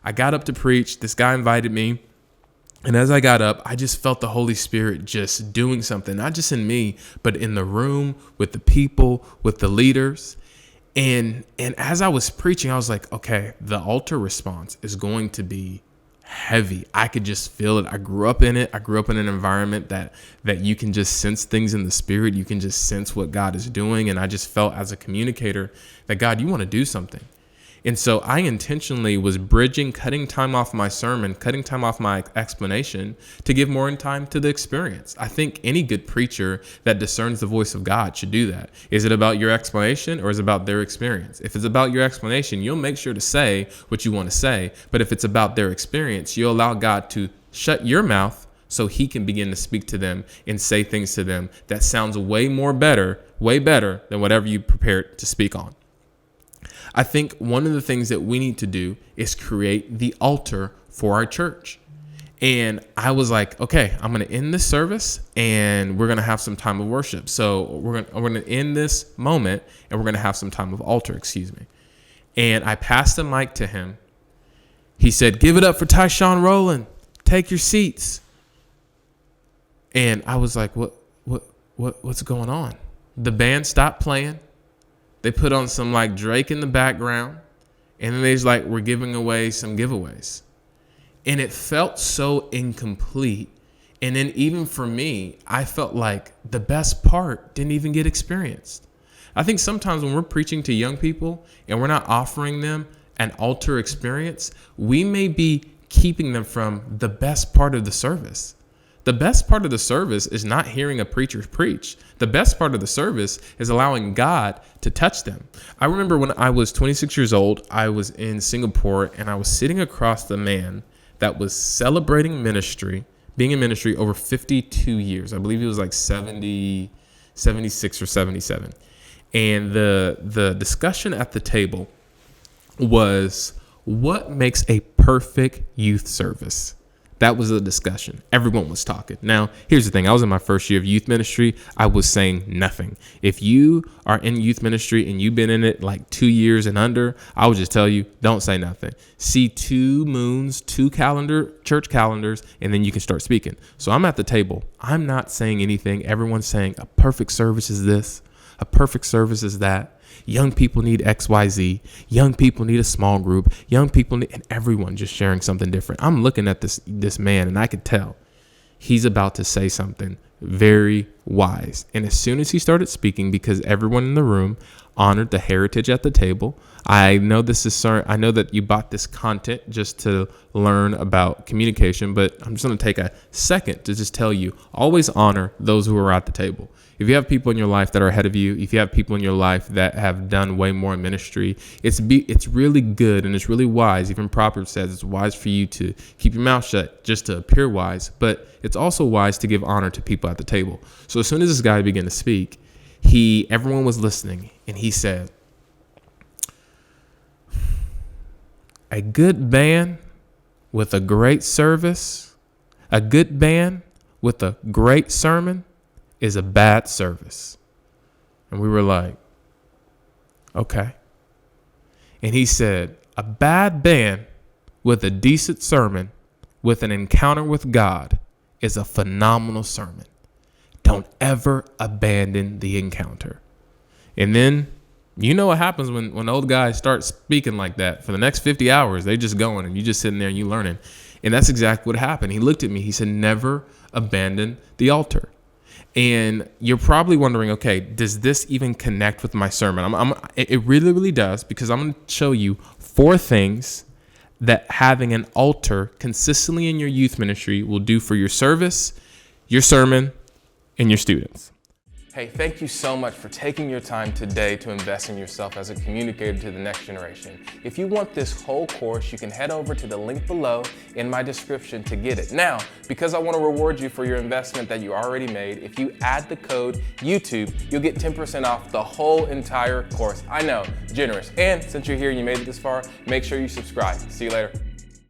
I got up to preach. This guy invited me. And as I got up, I just felt the Holy Spirit just doing something, not just in me, but in the room, with the people, with the leaders. And as I was preaching, I was like, okay, the altar response is going to be heavy. I could just feel it. I grew up in it. I grew up in an environment that you can just sense things in the spirit. You can just sense what God is doing. And I just felt as a communicator that, God, you want to do something. And so I intentionally was cutting time off my sermon, cutting time off my explanation to give more time to the experience. I think any good preacher that discerns the voice of God should do that. Is it about your explanation or is it about their experience? If it's about your explanation, you'll make sure to say what you want to say. But if it's about their experience, you'll allow God to shut your mouth so he can begin to speak to them and say things to them that sounds way better than whatever you prepared to speak on. I think one of the things that we need to do is create the altar for our church. And I was like, okay, I'm going to end this service and we're going to have some time of worship. So we're going to end this moment and we're going to have some time of altar, And I passed the mic to him. He said, give it up for Tyshone Roland. Take your seats. And I was like, what's going on? The band stopped playing. They put on some like Drake in the background. And then they's like, we're giving away some giveaways. And it felt so incomplete. And then even for me, I felt like the best part didn't even get experienced. I think sometimes when we're preaching to young people and we're not offering them an altar experience, we may be keeping them from the best part of the service. The best part of the service is not hearing a preacher preach. The best part of the service is allowing God to touch them. I remember when I was 26 years old, I was in Singapore and I was sitting across the man that was celebrating ministry, being in ministry over 52 years. I believe he was like 70, 76 or 77. And the discussion at the table was, what makes a perfect youth service? That was the discussion. Everyone was talking. Now, here's the thing. I was in my first year of youth ministry. I was saying nothing. If you are in youth ministry and you've been in it like 2 years and under, I would just tell you, don't say nothing. See 2 moons, 2 church calendars, and then you can start speaking. So I'm at the table. I'm not saying anything. Everyone's saying a perfect service is this. A perfect service is that. Young people need XYZ. Young people need a small group. Young people need, and everyone just sharing something different. I'm looking at this man and I could tell he's about to say something very wise. And as soon as he started speaking, because everyone in the room honored the heritage at the table, I know that you bought this content just to learn about communication, but I'm just going to take a second to just tell you, always honor those who are at the table. If you have people in your life that are ahead of you, if you have people in your life that have done way more in ministry, it's really good and it's really wise. Even Proverbs says it's wise for you to keep your mouth shut just to appear wise, but it's also wise to give honor to people at the table. So as soon as this guy began to speak, everyone was listening, and he said, a good band with a great service, a good band with a great sermon is a bad service. And we were like, okay. And he said, a bad band with a decent sermon, with an encounter with God, is a phenomenal sermon. Don't ever abandon the encounter. And then, you know what happens when old guys start speaking like that. For the next 50 hours, they're just going and you just sitting there and you learning. And that's exactly what happened. He looked at me. He said, never abandon the altar. And you're probably wondering, okay, does this even connect with my sermon? It really, really does, because I'm going to show you 4 things that having an altar consistently in your youth ministry will do for your service, your sermon, and your students. Hey, thank you so much for taking your time today to invest in yourself as a communicator to the next generation. If you want this whole course, you can head over to the link below in my description to get it. Now, because I want to reward you for your investment that you already made, if you add the code YouTube, you'll get 10% off the whole entire course. I know, generous. And since you're here and you made it this far, make sure you subscribe. See you later.